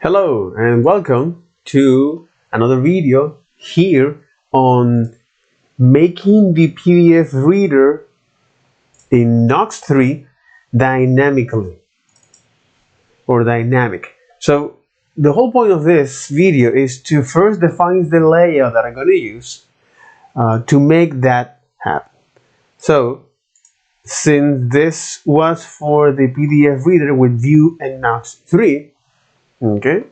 Hello and welcome to another video here on making the PDF reader in Nuxt 3 dynamically or dynamic. So the whole point of this video is to first define the layout that I'm going to use to make that happen. So since this was for the PDF reader with Vue and Nuxt 3, okay.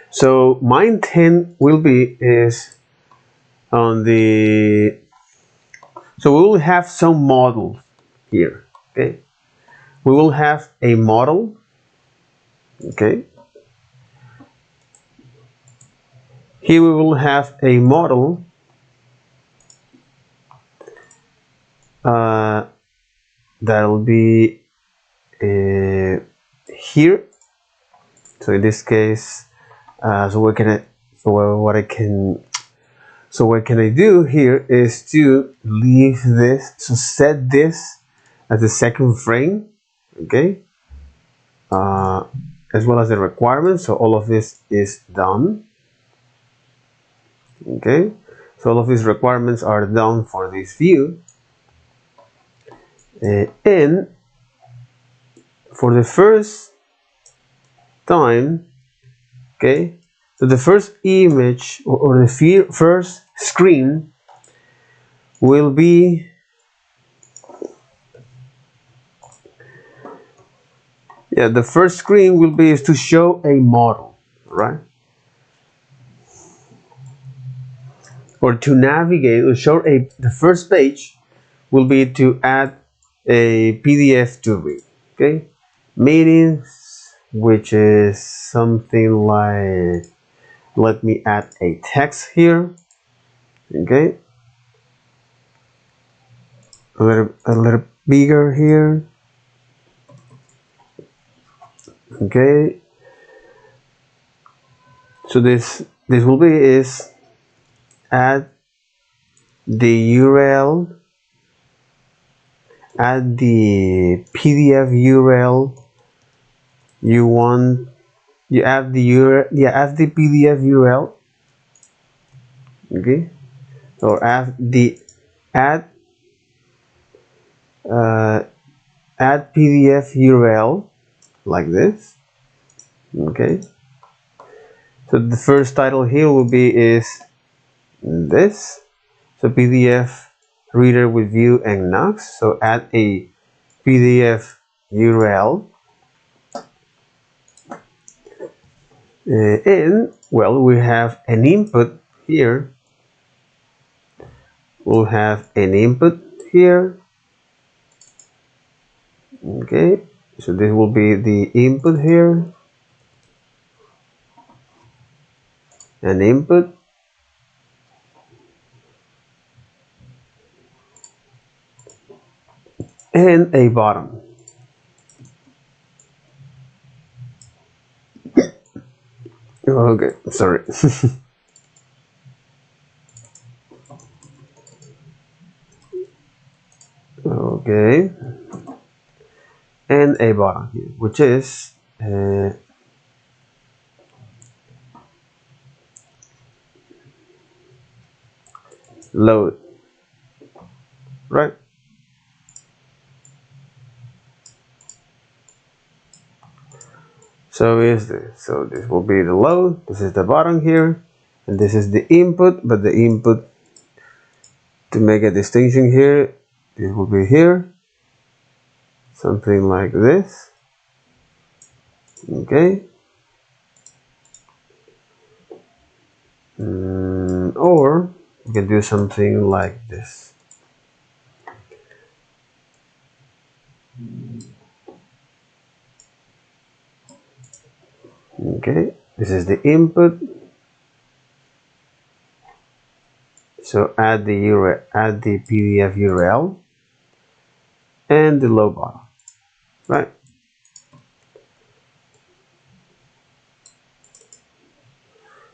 So my intent will be is on the so we will have some models here. Okay, we will have a model. Okay, here we will have a model that'll be here. So in this case, what can I do here is to leave this, to set this as the second frame, okay, as well as the requirements. So all of this is done, okay. So all of these requirements are done for this view, and for the first time, okay, so the first image or the first screen will be the first screen will be is to show a model, right? Or to navigate or show the first page will be to add a PDF to read, okay? Meaning, which is something like, let me add a text here, okay? A little bigger here, okay? So this will be is add the URL, add the PDF URL you want, you add the URL, add the PDF URL, okay, or add PDF URL like this, okay. So the first title here will be is this, so PDF reader with Vue and Nuxt. So add a PDF URL, and well, we have an input here. We'll have an input here, okay. So this will be the input here, an input, and a bottom. Okay, sorry. Okay, and a bottom here, which is load, right? So this will be the load, this is the bottom here, and this is the input, but the input, to make a distinction here, it will be here, something like this, okay. Or we can do something like this, okay. This is the input, so add the URL, add the PDF URL, and the load bottom, right?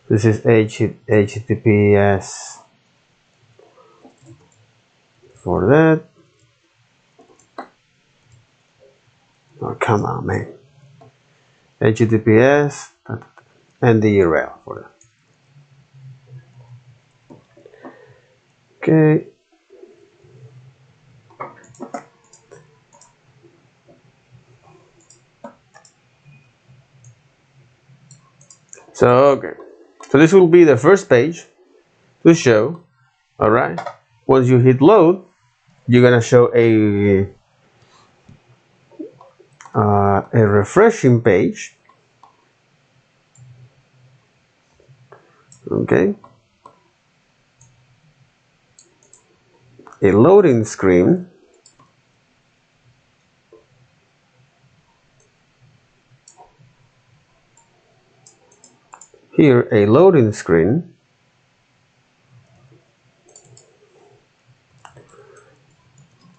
This is HTTPS for that. Oh, come on, man. HTTPS, and the URL for that. Okay. So this will be the first page to show. All right. Once you hit load, you're gonna show a refreshing page. Okay. A loading screen. Here, a loading screen.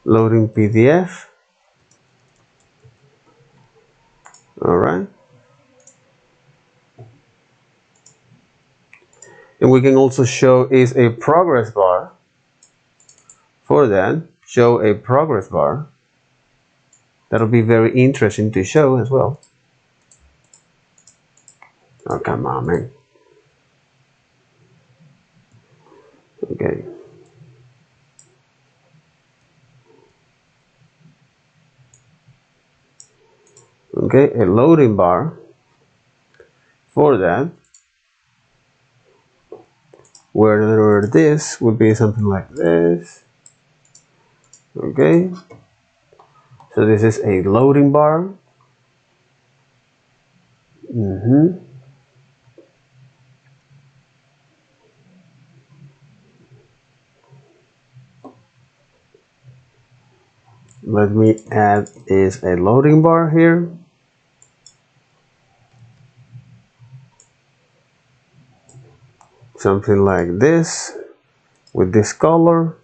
Loading PDF. Alright. And we can also show is a progress bar. For that, show a progress bar. That'll be very interesting to show as well. Oh, come on, man. Okay. Okay, a loading bar. For that, where this would be something like this. Okay. So this is a loading bar. Let me add is a loading bar here. Something like this with this color.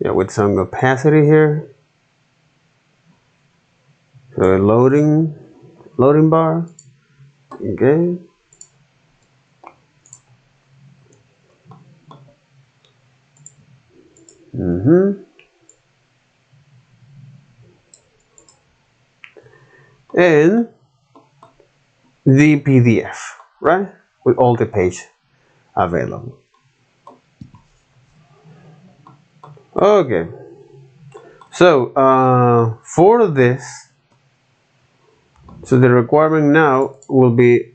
Yeah, with some opacity here. So a loading bar. Okay. And the PDF, right? With all the page available. Okay. So for this, so the requirement now will be,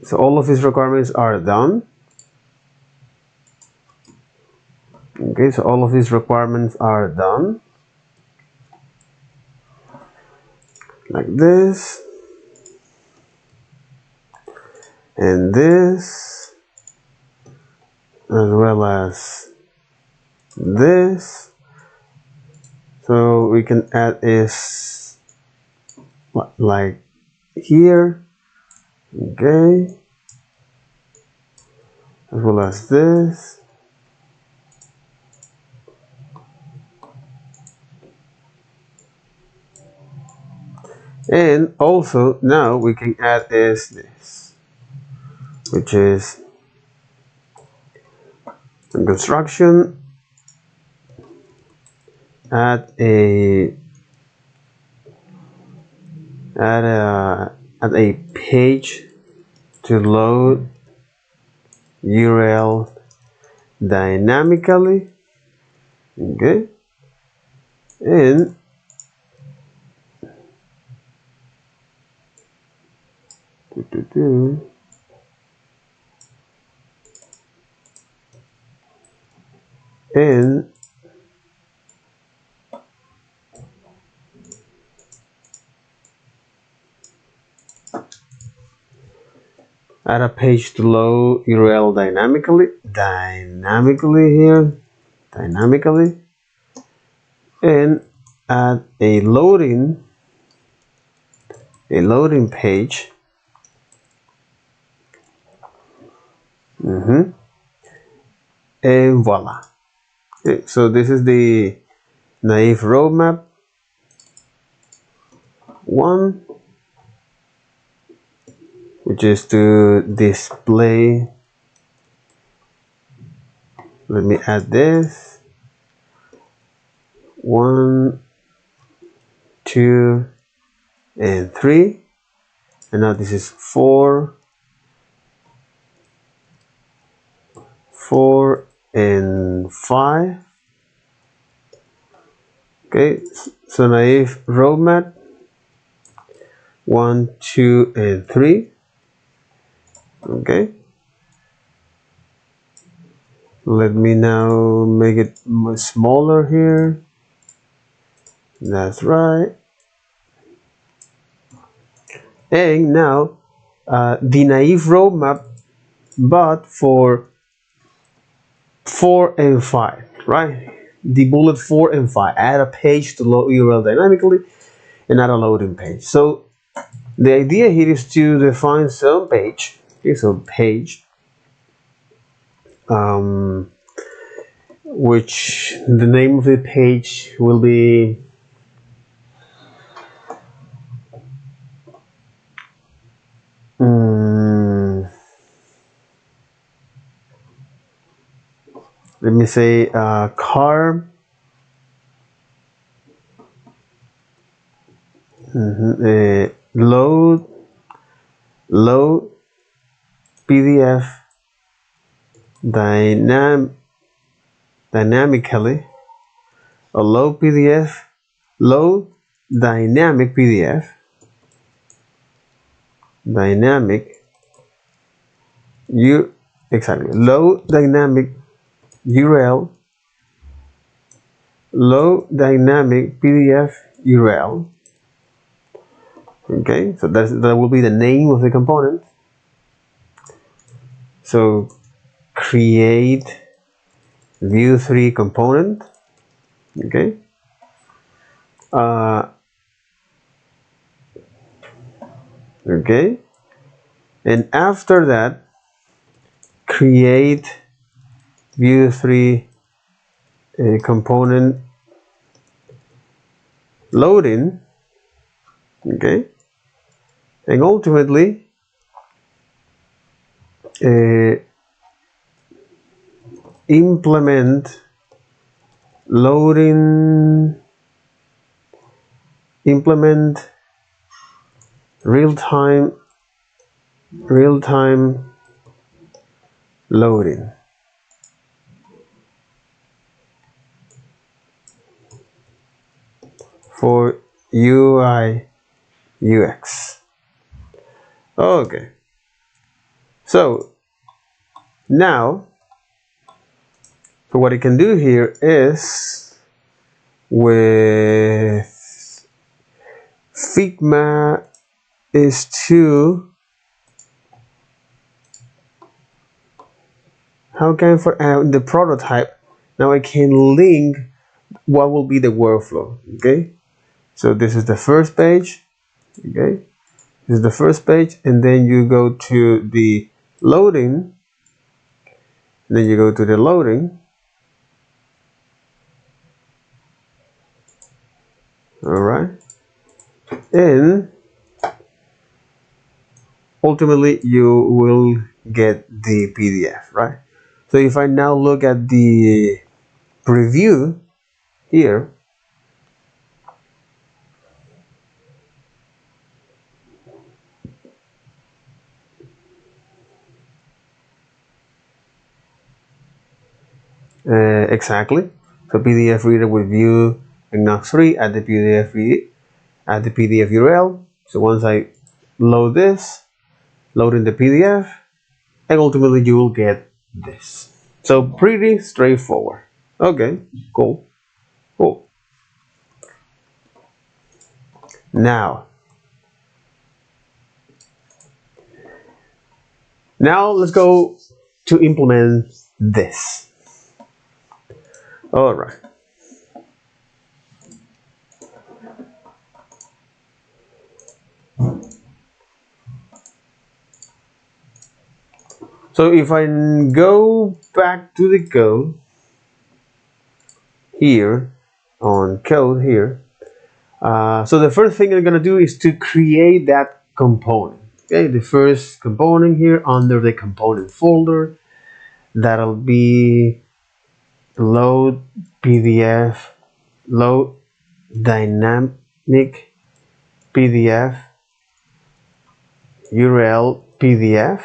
so all of these requirements are done. Okay, so all of these requirements are done. Like this. And this. As well as this. So we can add is like here. Okay. As well as this. And also now we can add is this, which is construction. Add a page to load URL dynamically. Okay. And and add a page to load URL dynamically here, and add a loading page. And voila. Okay, so this is the naive roadmap 1, which is to display Let me add this. 1, 2, and 3. And now this is 4, 4, and 5. Okay, so naive roadmap 1, 2, and 3. Okay, let me now make it smaller here. That's right. And now the naive roadmap, but for 4 and 5, right? The bullet 4 and 5. Add a page to load URL dynamically and add a loading page. So the idea here is to define some page. Okay, so page, which the name of the page will be let me say car load PDF dynamically, or load dynamic PDF, load dynamic URL, load dynamic PDF URL. Okay, so that will be the name of the component. So create view3 component. Okay, okay, and after that create view3 component loading. Okay, and ultimately implement loading, implement real-time loading. For UI UX. Okay, so now what I can do here is with Figma is to the prototype. Now I can link what will be the workflow. Okay, so this is the first page. Okay, this is the first page, and then you go to the loading, and then you go to the loading. All right, and ultimately you will get the PDF, right? So if I now look at the preview here, exactly. So PdfReader will view Nuxt 3 at the PDF URL. So once I load this, load in the PDF, and ultimately you will get this. So pretty straightforward. Okay, cool. Now let's go to implement this. All right. So if I go back to the code here, on code here, so the first thing I'm gonna do is to create that component. Okay, the first component here under the component folder, that'll be load PDF, load dynamic PDF URL PDF.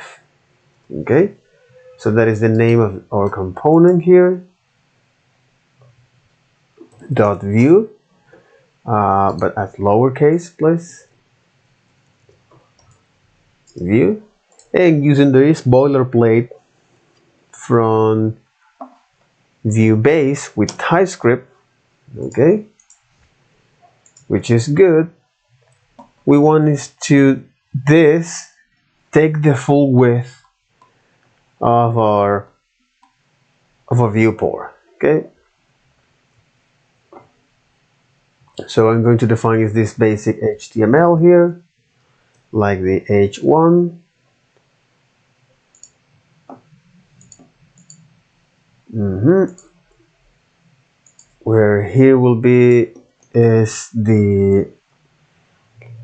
Okay, so that is the name of our component here. Dot view, but at lowercase, please. View, and using this boilerplate from view base with TypeScript, okay, which is good. We want is to this take the full width of our viewport, okay. So I'm going to define is this basic HTML here, like the H1. Where here will be is the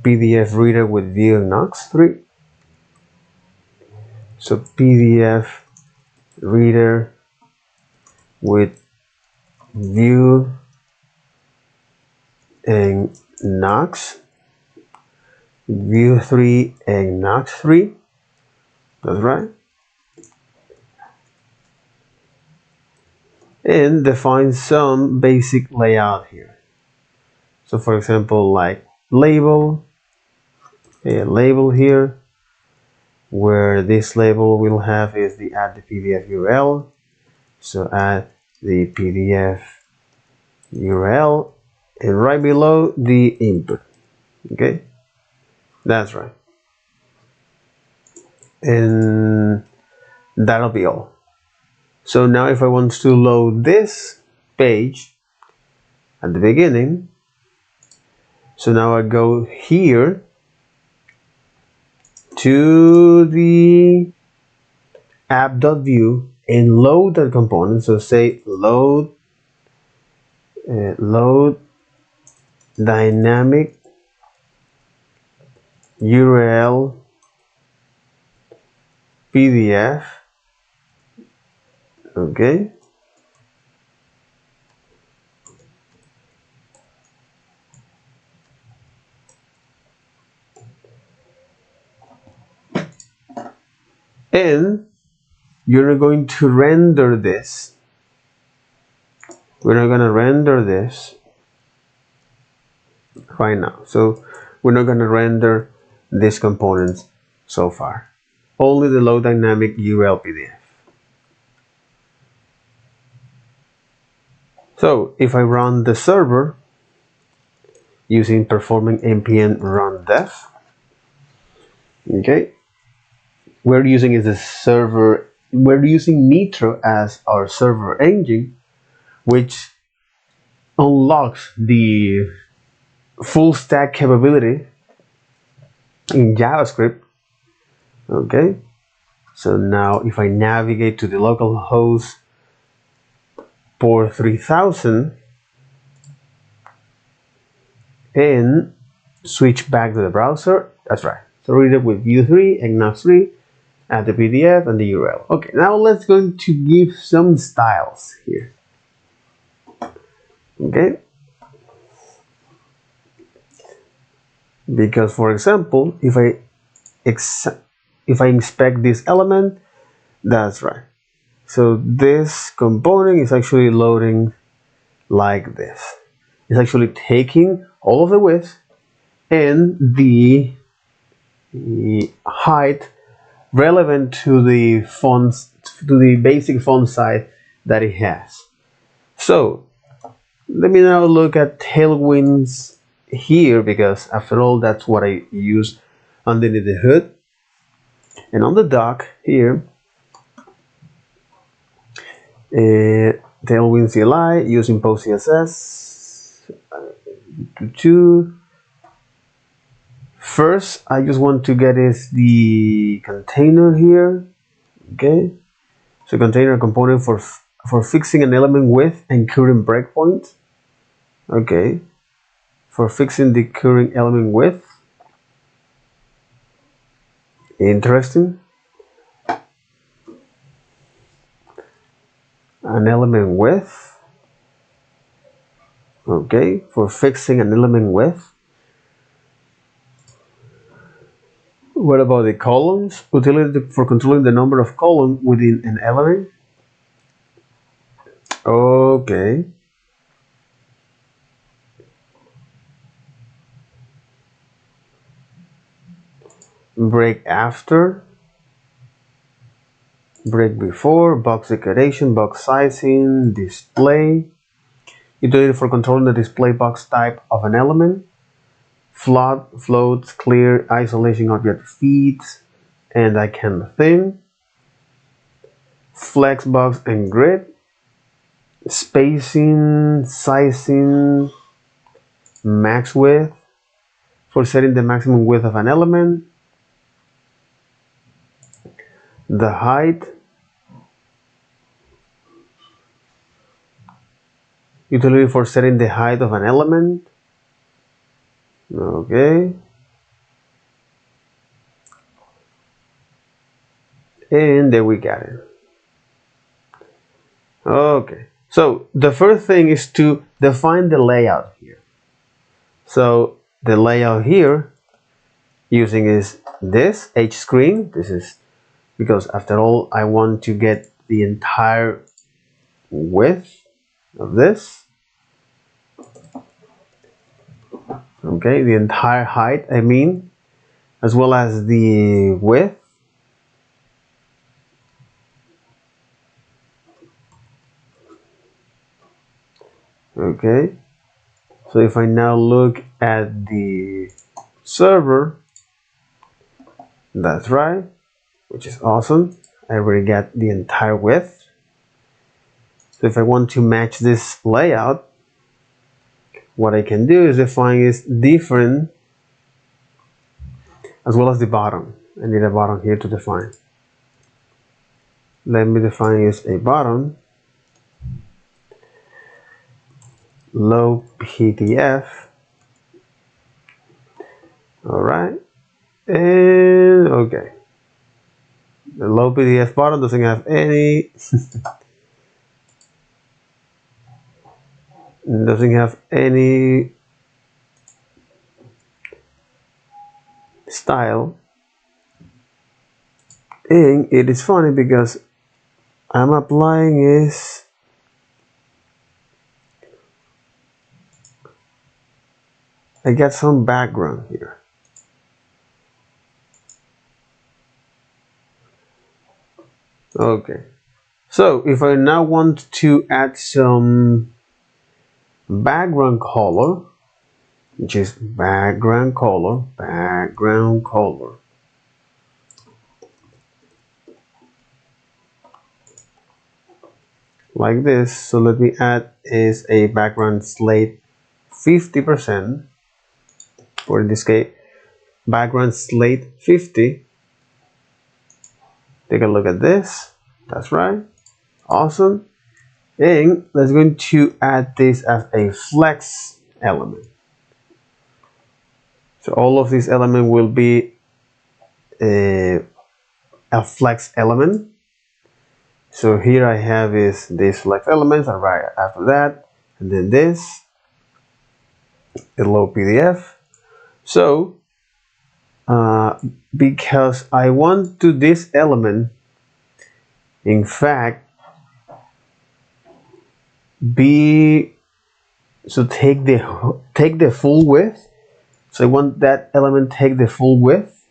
PDF reader with view Nuxt 3. So PDF reader with view and Nuxt, view 3 and Nuxt 3. That's right. And define some basic layout here. So for example, like label, a label here, where this label will have is the add the PDF URL. So add the PDF URL, and right below the input. Okay, that's right. And that'll be all. So now if I want to load this page at the beginning, so now I go here to the app.view and load that component. So say load load dynamic URL PDF. Okay, and you're not going to render this. We're not going to render this right now. So we're not going to render these components so far. Only the load dynamic URL PDF. So if I run the server using performing npm run def, okay, we're using is the server. We're using Nitro as our server engine, which unlocks the full stack capability in JavaScript. Okay, so now if I navigate to the localhost port 3000 and switch back to the browser, that's right. So read it with view 3 and Nuxt 3, add the PDF and the URL. Okay, now let's go to give some styles here. Okay, because for example, if I inspect this element, that's right. So this component is actually loading like this. It's actually taking all of the width and the height relevant to the fonts, to the basic font size that it has. So let me now look at Tailwinds here, because after all that's what I use underneath the hood. And on the dock here, Tailwind CLI using PostCSS. First, I just want to get is the container here. Okay, so container component for fixing an element width and current breakpoint. Okay, for fixing the current element width. Interesting. an element width. Okay, for fixing an element width. What about the columns? Utility for controlling the number of columns within an element. Okay. Break after, break before, box decoration, box sizing, display. Utility for controlling the display box type of an element. Float, floats, clear, isolation object feeds, and that kind of thing. Flex box and grid. Spacing, sizing, max width for setting the maximum width of an element. The height. Utility for setting the height of an element. Okay. And there we got it. Okay. So the first thing is to define the layout here. So the layout here using is this H screen. This is because after all I want to get the entire width of this. Okay, the entire height, I mean, as well as the width. Okay, so if I now look at the server, that's right, which is awesome. I already got the entire width. So if I want to match this layout, what I can do is define is different as well as the bottom. I need a bottom here to define. Let me define is a bottom low PDF. All right, and okay. The low PDF bottom doesn't have any style, and it is funny because I'm applying is I got some background here. Okay, so if I now want to add some background color, which is background color, like this. So let me add is a background slate 50%, or in this case background slate 50. Take a look at this. That's right, awesome. And let's going to add this as a flex element. So all of these elements will be a flex element. So here I have is these flex elements, and right after that, and then this, a low PDF. So because I want to this element, in fact, be so take the full width. So I want that element take the full width.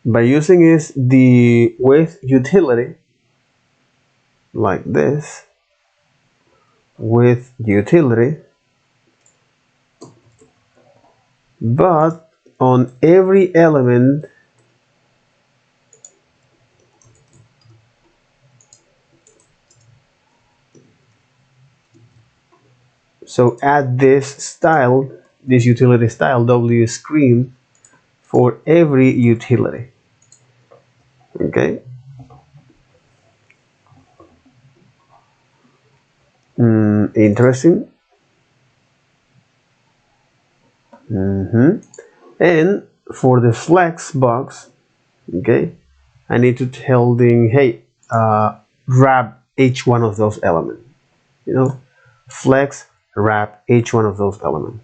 By using is the width utility, like this, width utility, but on every element so add this style, this utility style W screen for every utility. Okay. Interesting. And for the flex box, okay, I need to tell them, hey, wrap each one of those elements. You know, flex, wrap each one of those elements.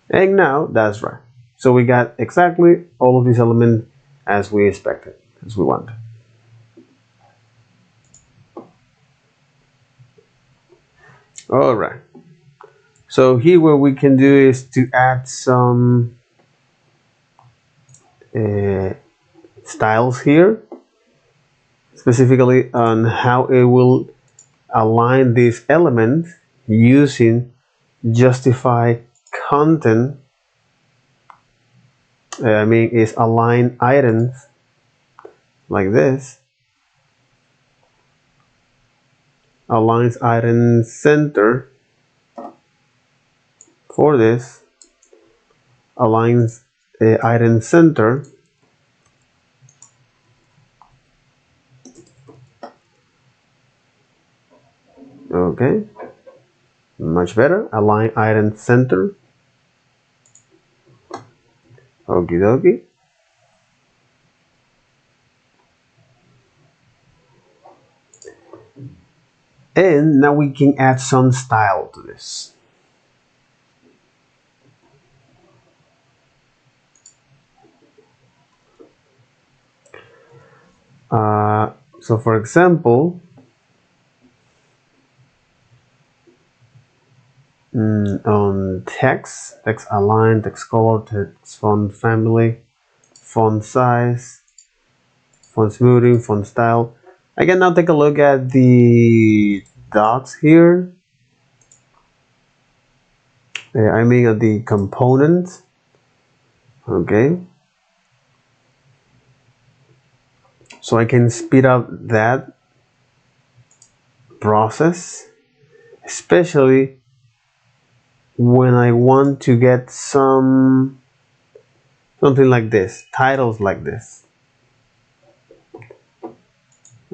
And now that's right. So we got exactly all of these elements as we expected, as we want. All right. So here what we can do is to add some styles here, specifically on how it will align this element using justify content. I mean, is align items like this. Aligns item center for this. Aligns item center. Okay, much better. Align item center. Okie dokie. And now we can add some style to this. So for example, on text align, text color, text font family, font size, font smoothing, font style. I can now take a look at the docs here. I mean at the components. Okay. So I can speed up that process, especially when I want to get something like this, titles like this.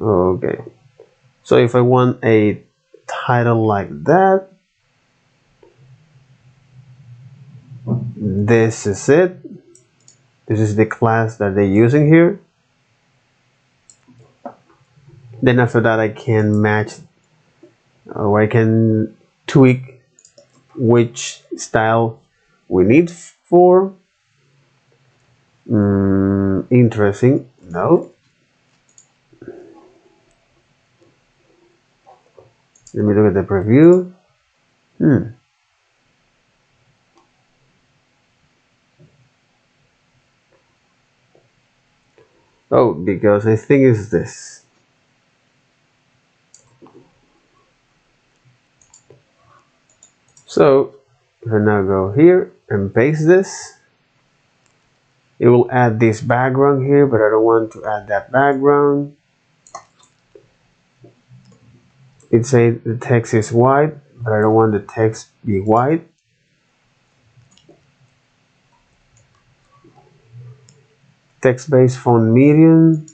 Okay. So if I want a title like that, this is it. This is the class that they're using here. Then after that I can match, or I can tweak which style we need for. Interesting. No. Let me look at the preview. Oh, because I think it's this. So if I now go here and paste this, it will add this background here, but I don't want to add that background. It says the text is white, but I don't want the text be white. Text-based font medium.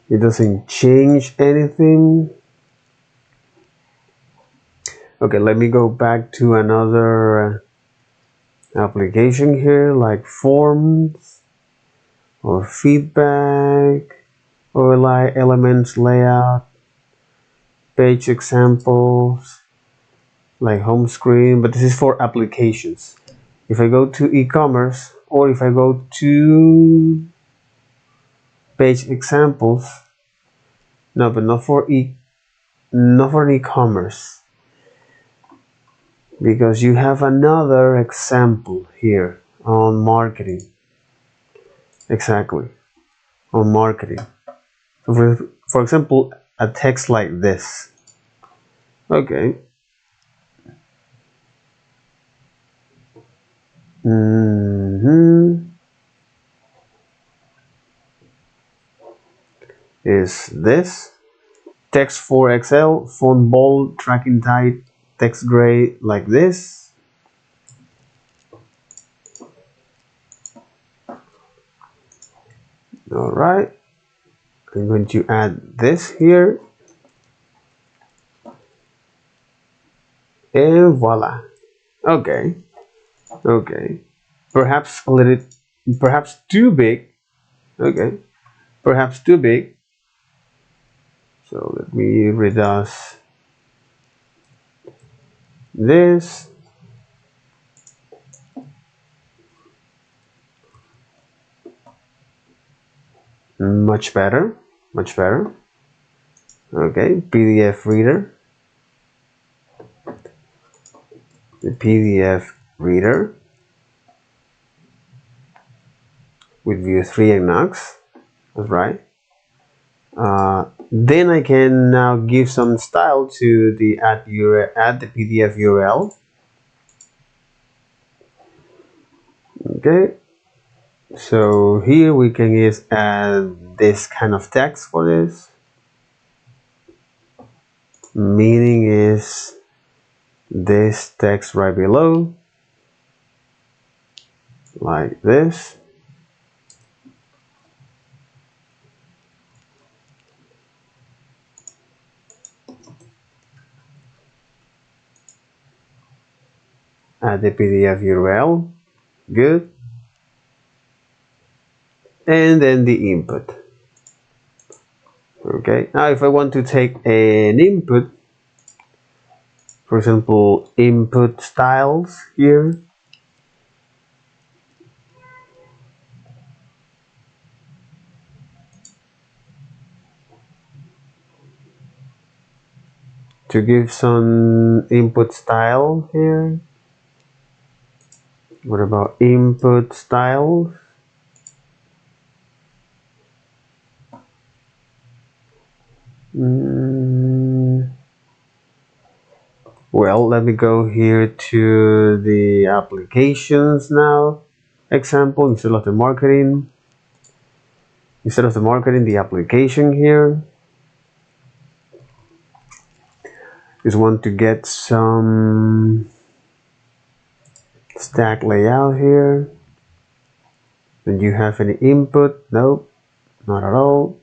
It doesn't change anything. Okay, let me go back to another application here, like forms or feedback, or like elements layout, page examples, like home screen, but this is for applications. If I go to e-commerce, or if I go to page examples, no, but not for e-commerce, because you have another example here on marketing. Exactly, on marketing. So for example, a text like this. Okay. Is this text for Excel, font bold, tracking tight, text gray, like this. All right, I'm going to add this here. and voila. Okay, okay. Perhaps a little, perhaps too big. Okay, perhaps too big. So let me reduce this. Much better, much better. Okay, PDF reader. The PDF reader with view 3 and Nuxt. That's right. Then I can now give some style to the add the PDF URL. Okay, so here we can just add this kind of text for this. Meaning is this text right below, like this. Add the PDF URL. Good. And then the input. Okay, now if I want to take an input, for example, input styles here, to give some input style here. What about input styles? Well, let me go here to the applications now. Example, instead of the marketing, the application here. Just want to get some stack layout here. Then you have any input? Nope, not at all.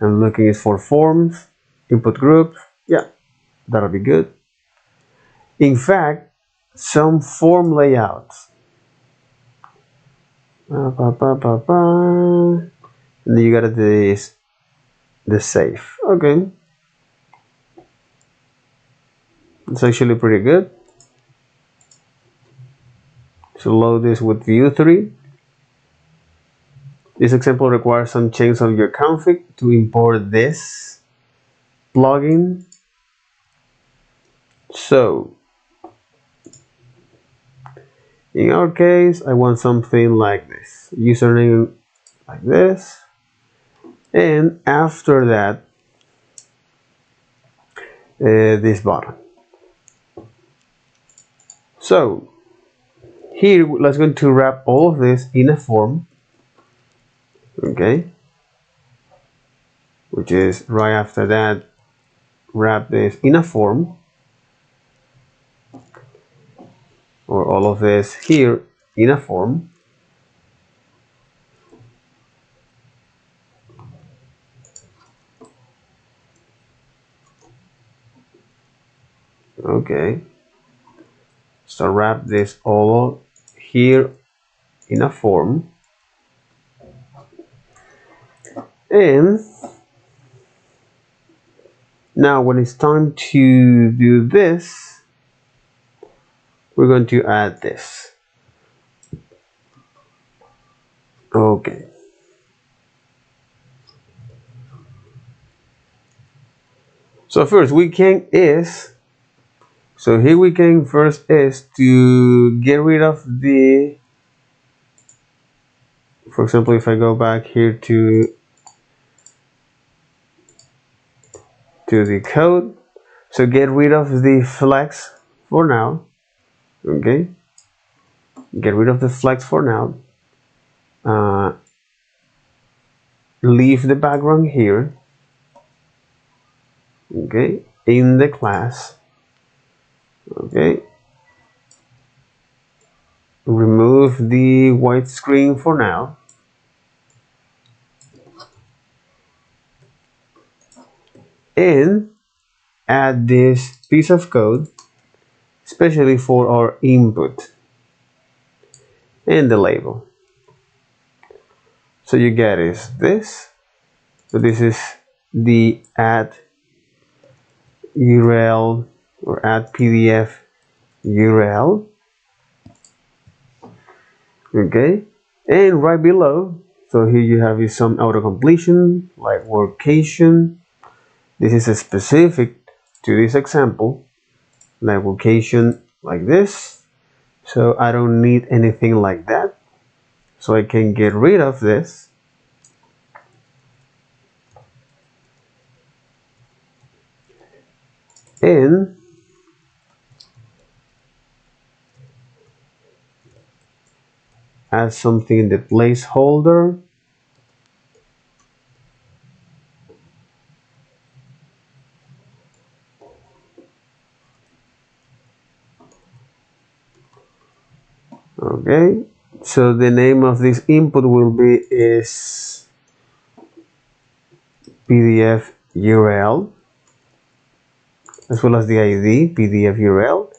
I'm looking is for forms, input group. Yeah, that'll be good. In fact, some form layouts. And then you got this, the save. Okay, it's actually pretty good. So load this with view 3. This example requires some change of your config to import this plugin. So in our case, I want something like this. Username like this. And after that, this button. So here, let's going to wrap all of this in a form. Okay. Which is right after that, wrap this in a form. Or all of this here in a form. Okay, so wrap this all here in a form, and now when it's time to do this, we're going to add this. Okay, so first we can here we can first is to get rid of the, for example, if I go back here to the code, so get rid of the flex for now. Okay, get rid of the flex for now. Leave the background here. Okay, in the class. Okay, remove the white screen for now, and add this piece of code especially for our input and the label. So you get is this. So this is the add URL or add PDF URL. Okay, and right below, so here you have is some auto-completion like location. This is a specific to this example, like location like this. So I don't need anything like that. So I can get rid of this. And add something in the placeholder. Okay, so the name of this input will be is PDF URL, as well as the ID PDF URL,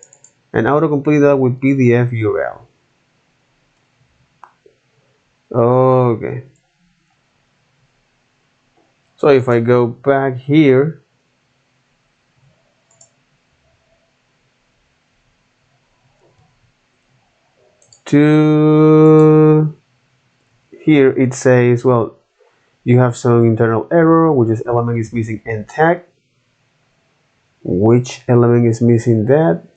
and autocomplete that with PDF URL. Okay, so if I go back here to here, it says, well, you have some internal error, which is element is missing end tag. Which element is missing that?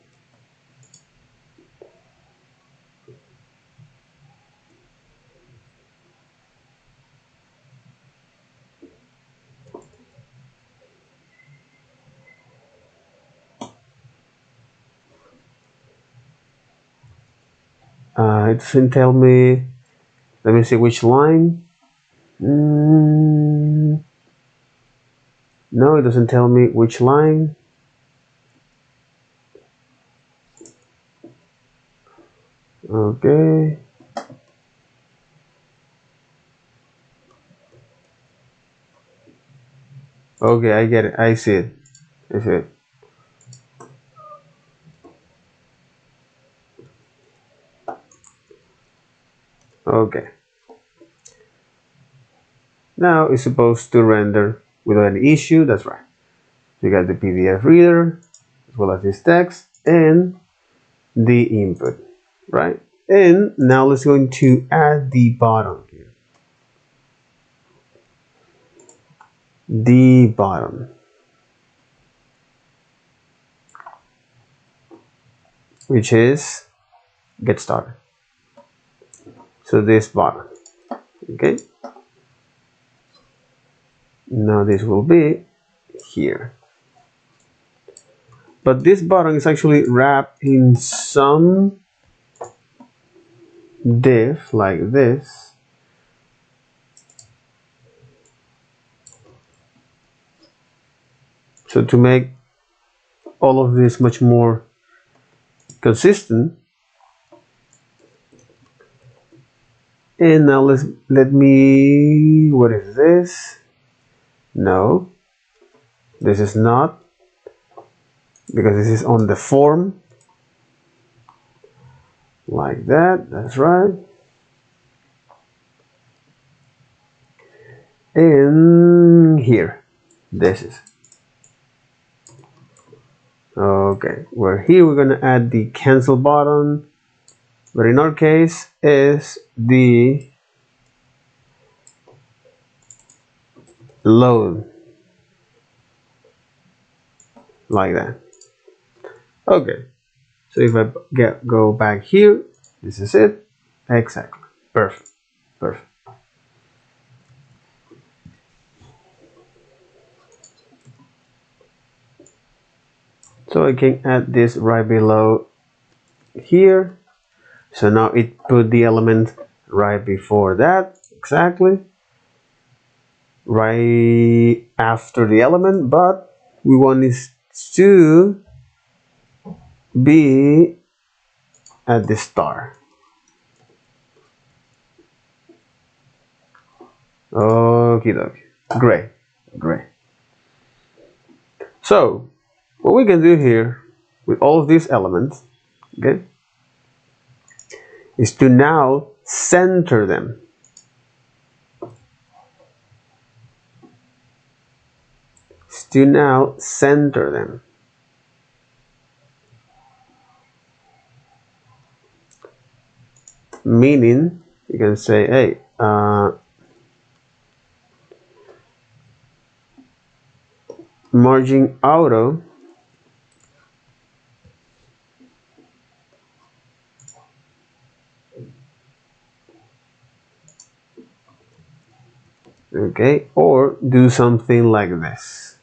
It doesn't tell me. Let me see which line. No, it doesn't tell me which line. Okay. Okay, I get it. I see it. I see it. Okay. Now it's supposed to render without any issue. That's right. You got the PDF reader, as well as this text, and the input, right? And now let's go into add the bottom here. The bottom, which is get started. So this bottom, okay? Now this will be here. But this button is actually wrapped in some div like this. So to make all of this much more consistent, and now let me, what is this? No, this is not, because this is on the form like that. That's right. And here, this is okay. We're here. We're gonna add the cancel button, but in our case is the load, like that. Okay, so if I go back here, this is it. Exactly. Perfect. Perfect. So I can add this right below here. So now it put the element right before that, exactly. Right after the element, but we want this to be at the start. Okie dokie. Great. Great. So what we can do here with all of these elements, okay, is to now center them. Meaning, you can say, hey, margin auto okay, or do something like this.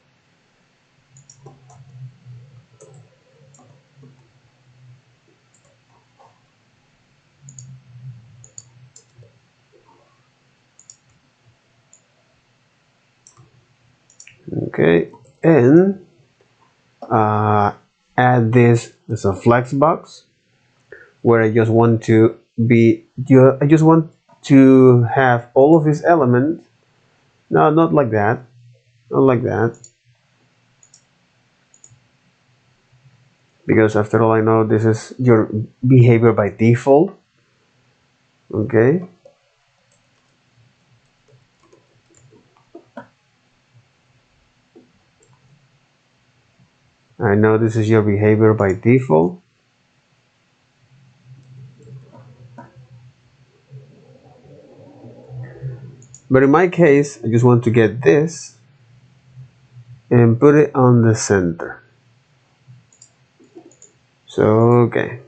Okay, and add this as a flex box where I just want to have all of these elements. No, not like that, not like that, because after all I know this is your behavior by default. Okay, I know this is your behavior by default. But in my case, I just want to get this and put it on the center. So, okay.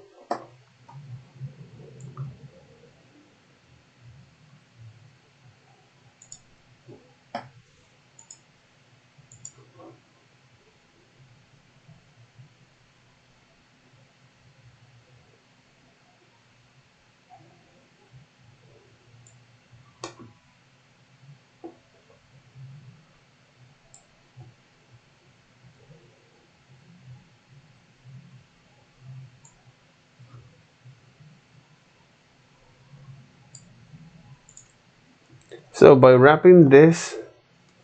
So by wrapping this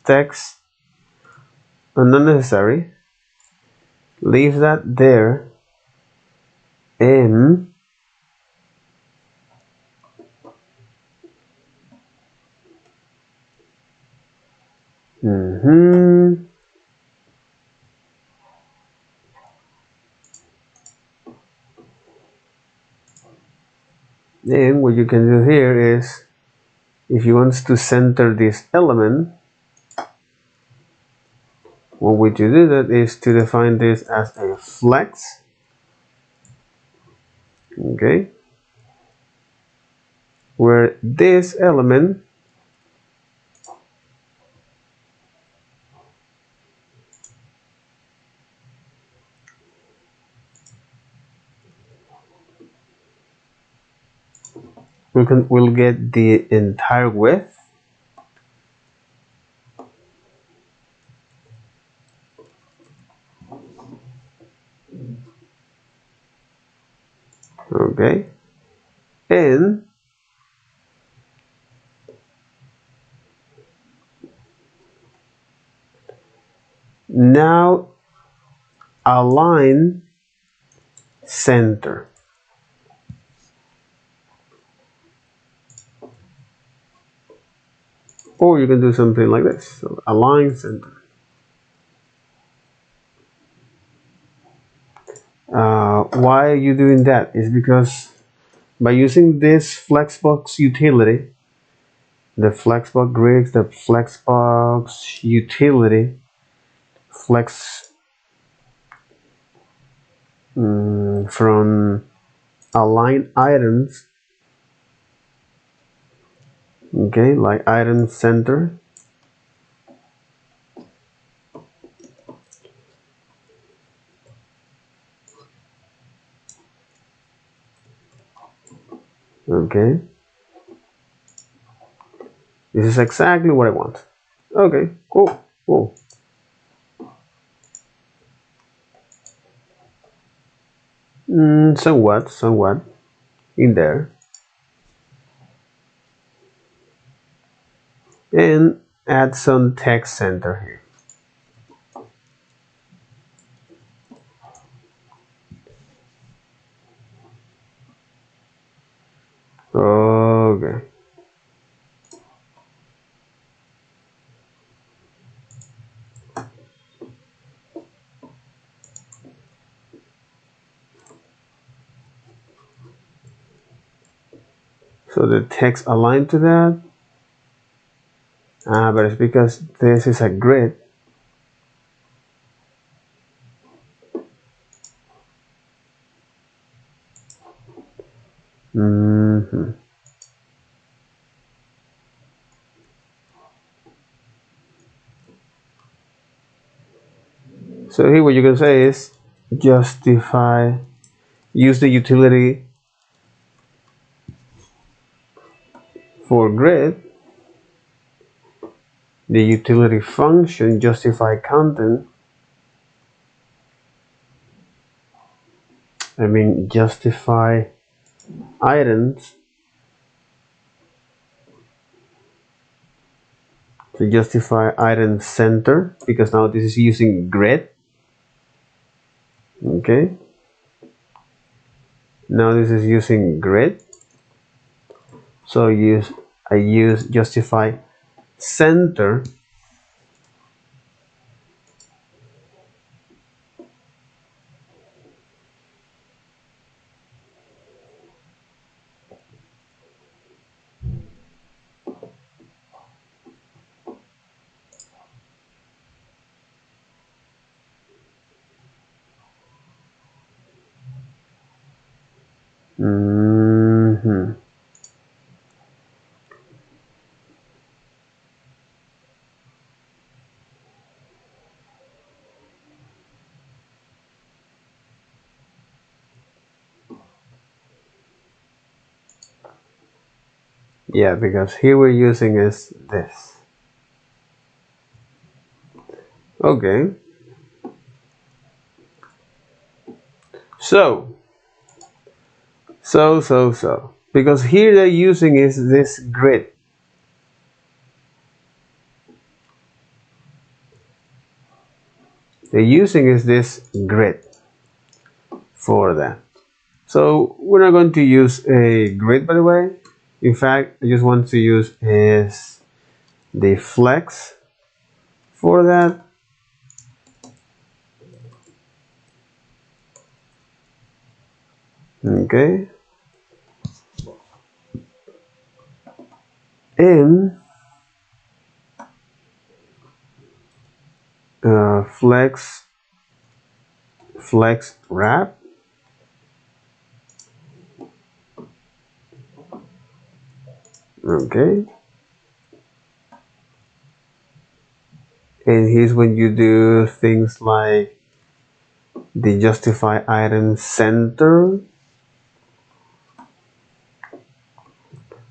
text unnecessary, leave that there, and then what you can do here is, if you want to center this element, one way to do that is to define this as a flex. Okay, where this element will get the entire width. Okay, and now align center. Or you can do something like this. So align center. Why are you doing that? Is because by using this Flexbox utility, the Flexbox grids, the Flexbox utility, flex from align items, okay, like item center. Okay, this is exactly what I want. Okay, cool, cool. Somewhat in there. And add some text center here. so the text aligned to that. But it's because this is a grid. So here what you can say is justify, use the utility for grid, the utility function justify content, justify items, to justify item center, because now this is using grid. Okay, now this is using grid, so I use justify center. Yeah, because here we're using is this. Okay, so because here they're using is this grid. They're using is this grid for that. So we're not going to use a grid, by the way. In fact, I just want to use is the flex for that. Okay, and flex wrap. Okay, and here's when you do things like the justify item center,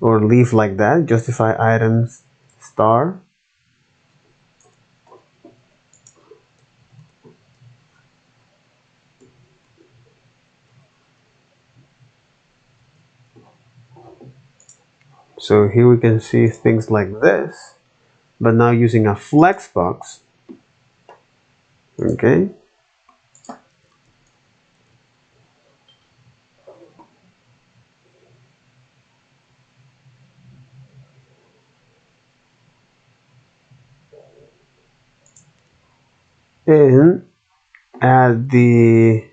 or leave like that, justify items star. So here we can see things like this, but now using a flex box. Okay, and add the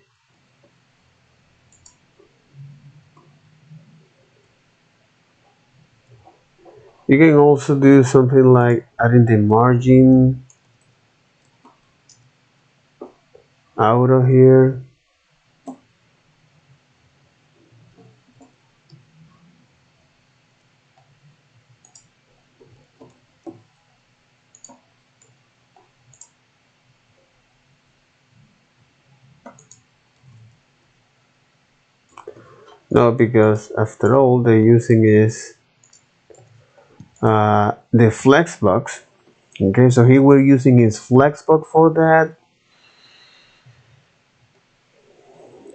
you can also do something like adding the margin out of here. No, because after all they're using is the flexbox. Okay, so here we're using is flexbox for that,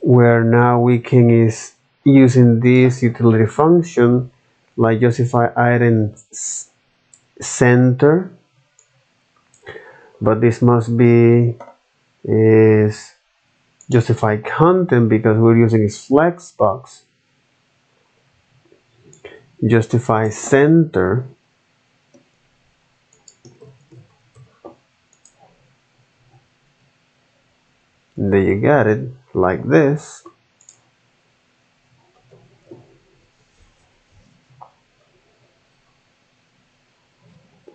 where now we can is using this utility function like justify item center, but this must be is justify content because we're using is flexbox. Justify center. And there you got it, like this.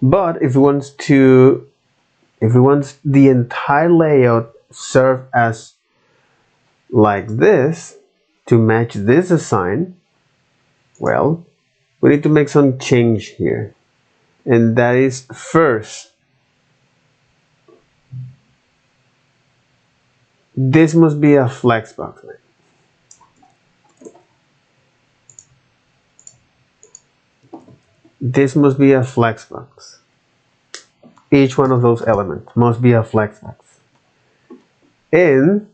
But if we want the entire layout serve as like this to match this design, well, we need to make some change here, and that is first, this must be a flexbox. This must be a flexbox. Each one of those elements must be a flexbox, and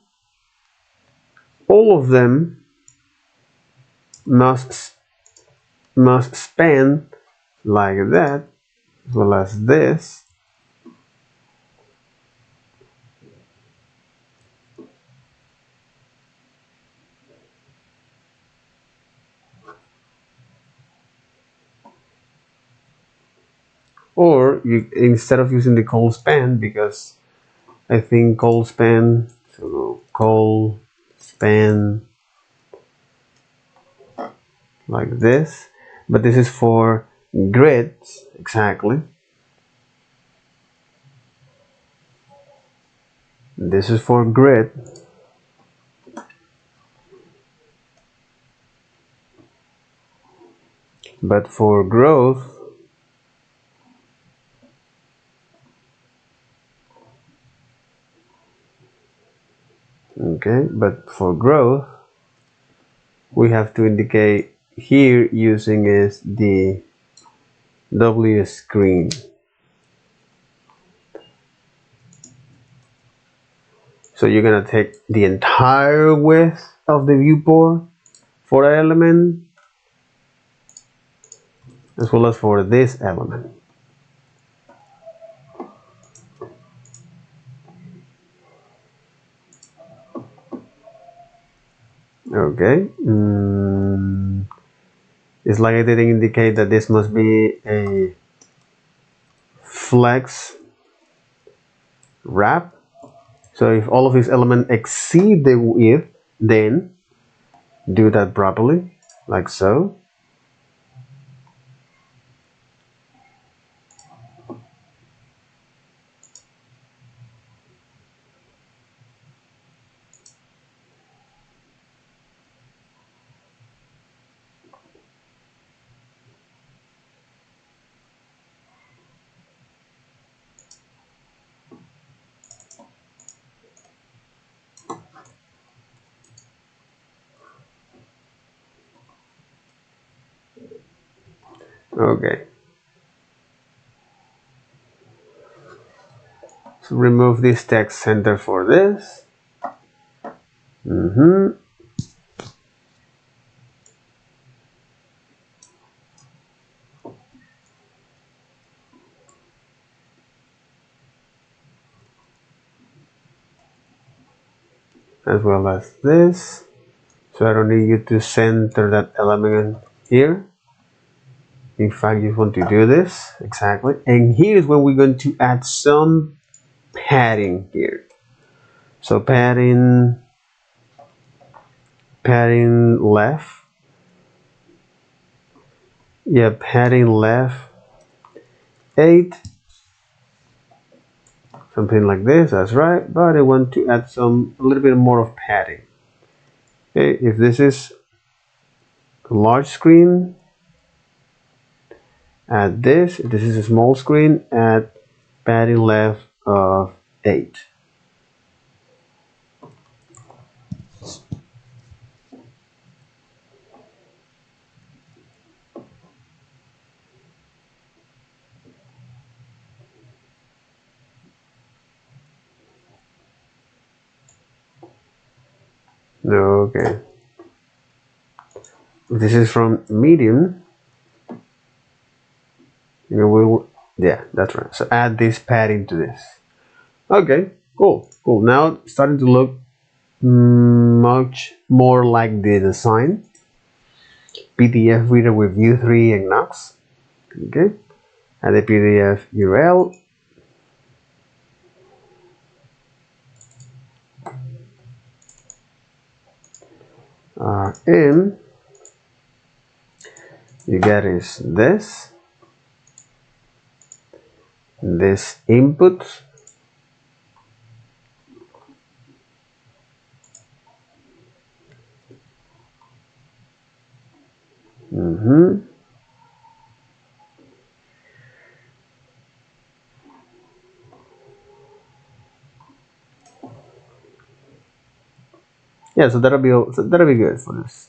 all of them must span like that, as well as this, or you, instead of using the col span, because I think col span, so col span like this, but this is for grids exactly. This is for grid, but for growth, okay, but for growth we have to indicate here using is the W screen. So you're gonna take the entire width of the viewport for that element, as well as for this element. Okay. It's like I didn't indicate that this must be a flex wrap. So if all of these elements exceed the width, then do that properly, like so. Okay. So remove this text center for this. As well as this. So I don't need you to center that element here. In fact, you want to do this exactly. And here's when we're going to add some padding here. So padding left. Yeah, padding left 8. Something like this, that's right. But I want to add a little bit more of padding. Okay, if this is a large screen, add this. If this is a small screen, add padding left of 8. Okay. If this is from medium, yeah, that's right. So add this padding to this. Okay, cool. Now starting to look much more like the design. PdfReader with View 3 and Nuxt. Okay, add the PDF URL. And you get is this. this input. Yeah, so that'll be good for this.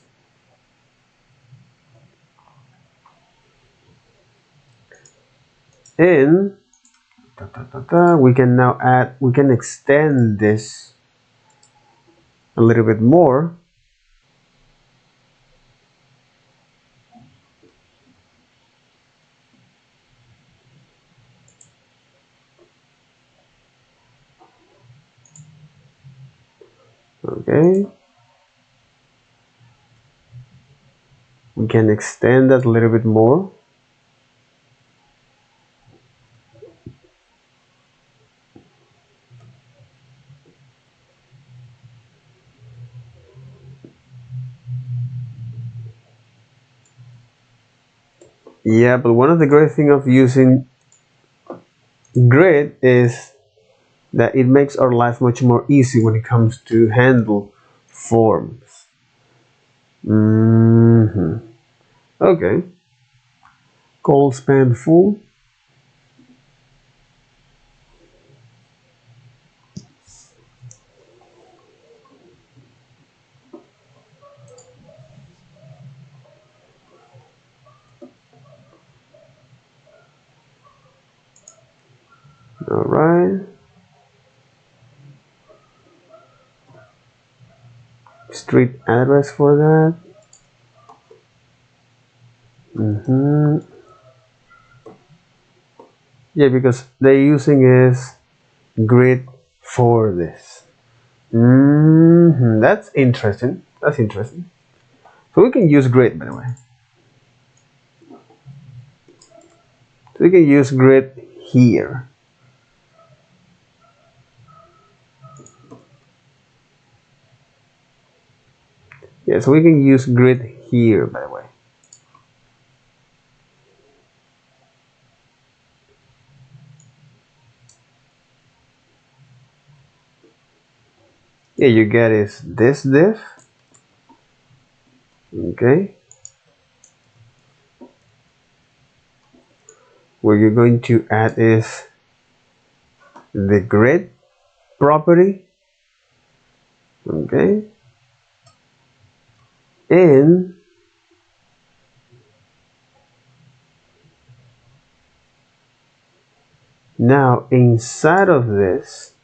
And we can now we can extend this a little bit more. Okay, we can extend that a little bit more. Yeah, but one of the great things of using grid is that it makes our life much more easy when it comes to handle forms. Okay, call span full. All right, street address for that. Yeah, because they're using is grid for this. That's interesting. That's interesting. So we can use grid, by the way. So we can use grid here. Yeah, so we can use grid here, by the way. Yeah, you get is this div. Okay. Where you're going to add is the grid property. Okay. And now inside of this,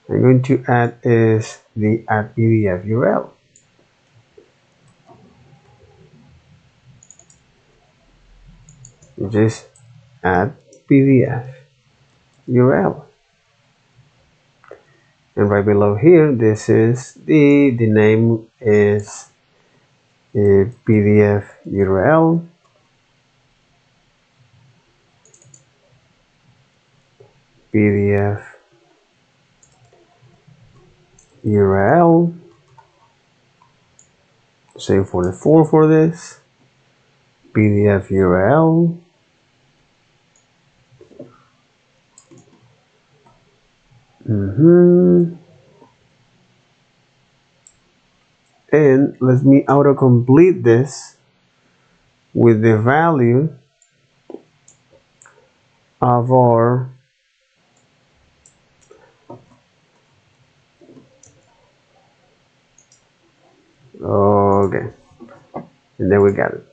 I'm going to add is the add PDF URL. Which is add PDF URL. And right below here, this is the name is a PDF URL. PDF URL. Same for the for this. PDF URL. And let me autocomplete this with the value of our okay, and then we got it.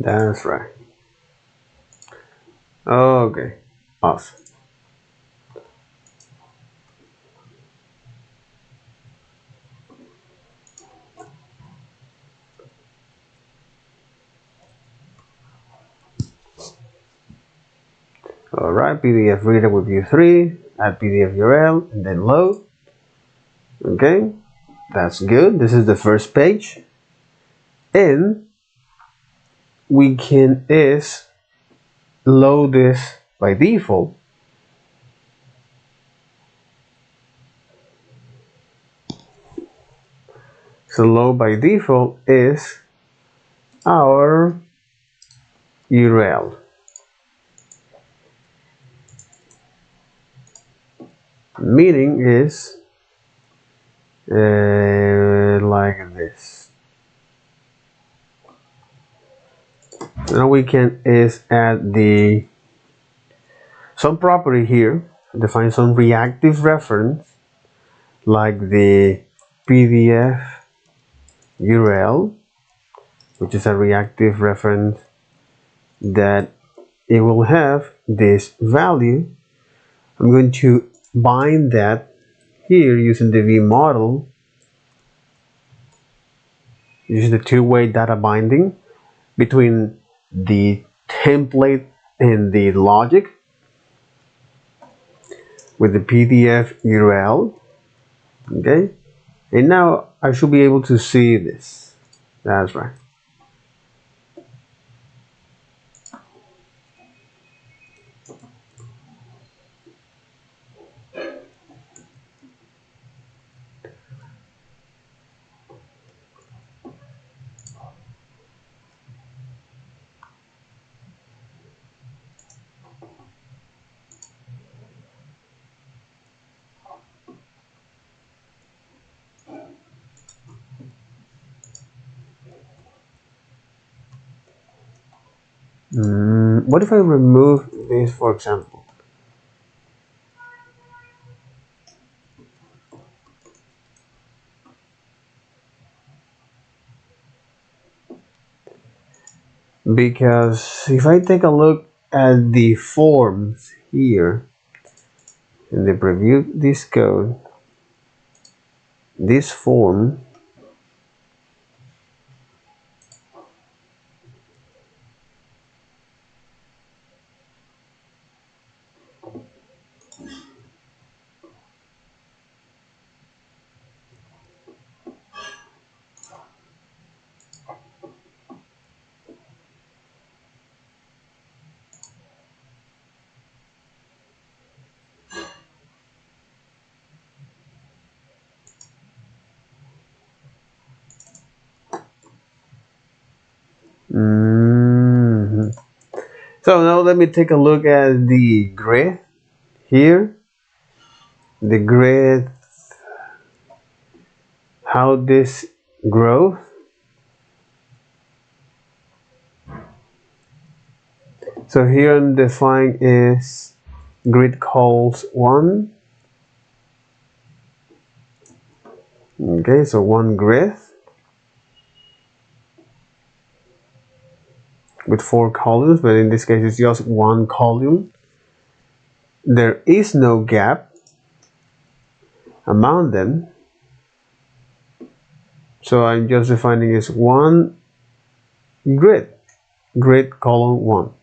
That's right. Okay, awesome. Alright, PDF reader with view 3, add PDF URL, and then load. Okay, that's good. This is the first page. And we can load this by default. So load by default is our URL. Meaning is like this. Now we can add some property here, define some reactive reference like the PDF URL, which is a reactive reference that it will have this value. I'm going to bind that here using the V model, using the two-way data binding between the template and the logic with the PDF URL. Okay, and now I should be able to see this. That's right. What if I remove this, for example? Because if I take a look at the forms here in the preview this code, this form So now let me take a look at the grid here. The grid, how this grows. So here I'm defining is grid calls 1. Okay, so one grid with 4 columns, but in this case it's just one column. There is no gap among them, so I'm just defining as one grid column 1.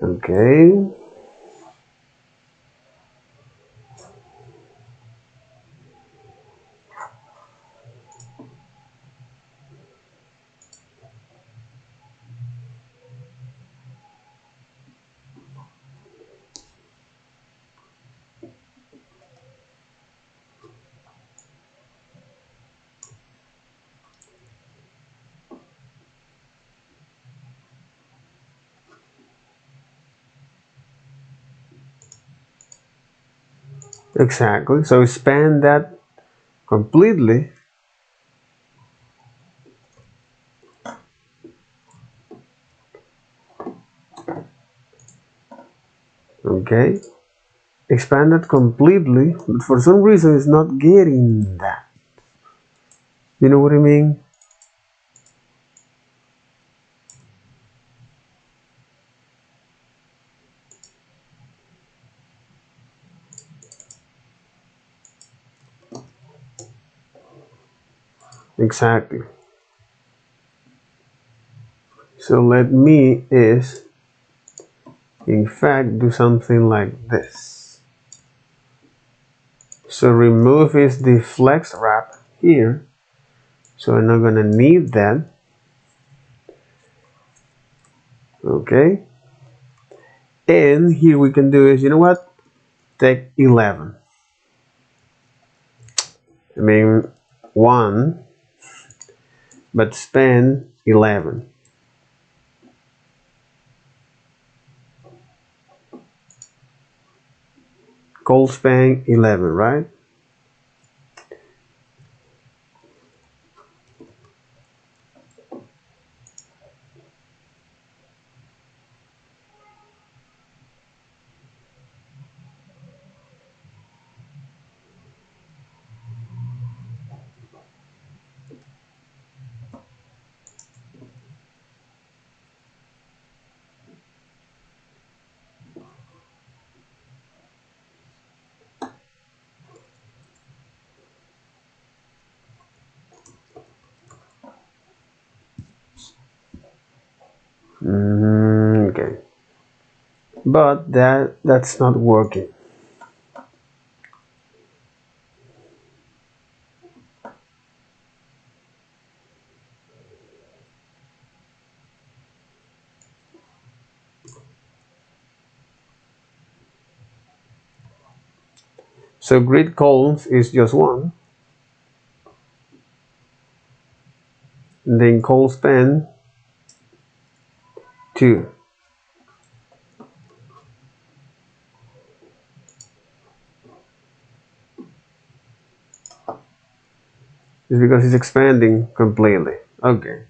Okay. Exactly. So expand that completely. Okay. Expand it completely, but for some reason it's not getting that. You know what I mean? Exactly. So let me is in fact do something like this. So remove is the flex wrap here. So I'm not gonna need that. Okay. And here we can do is, you know what? Take 11. I mean 1, but span 11. Col span 11, right? Okay. But that's not working. So grid columns is just 1. And then col span 2. It's because it's expanding completely. Okay.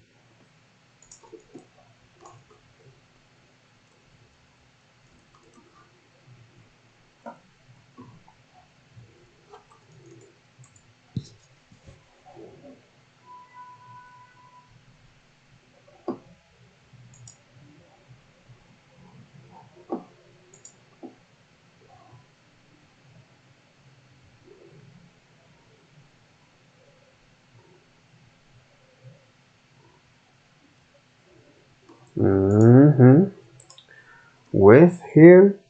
Width here.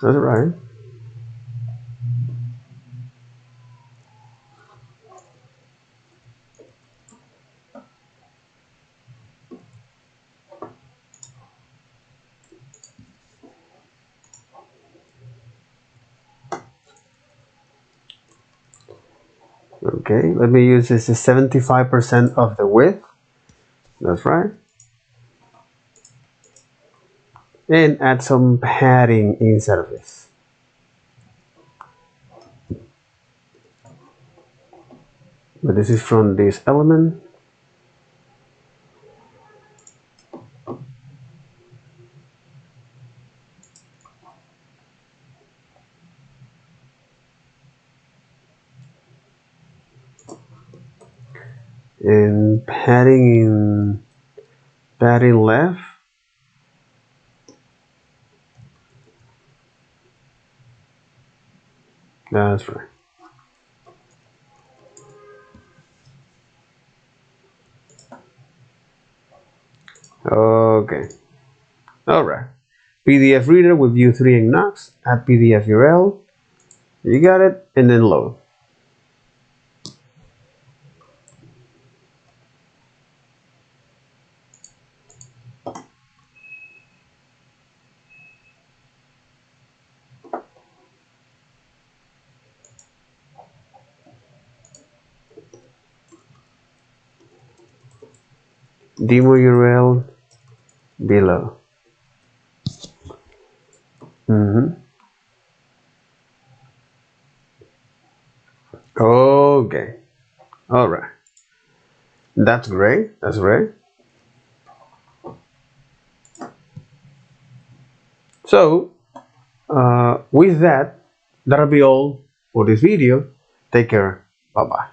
That's right. Okay, let me use this as 75% of the width. That's right. And add some padding inside of this. But this is from this element. And padding left. That's right. PdfReader with View 3 and Nuxt, add PDF URL, you got it, and then load. Demo URL below. Okay, all right. That's great. That's great. So, with that, that'll be all for this video. Take care. Bye bye.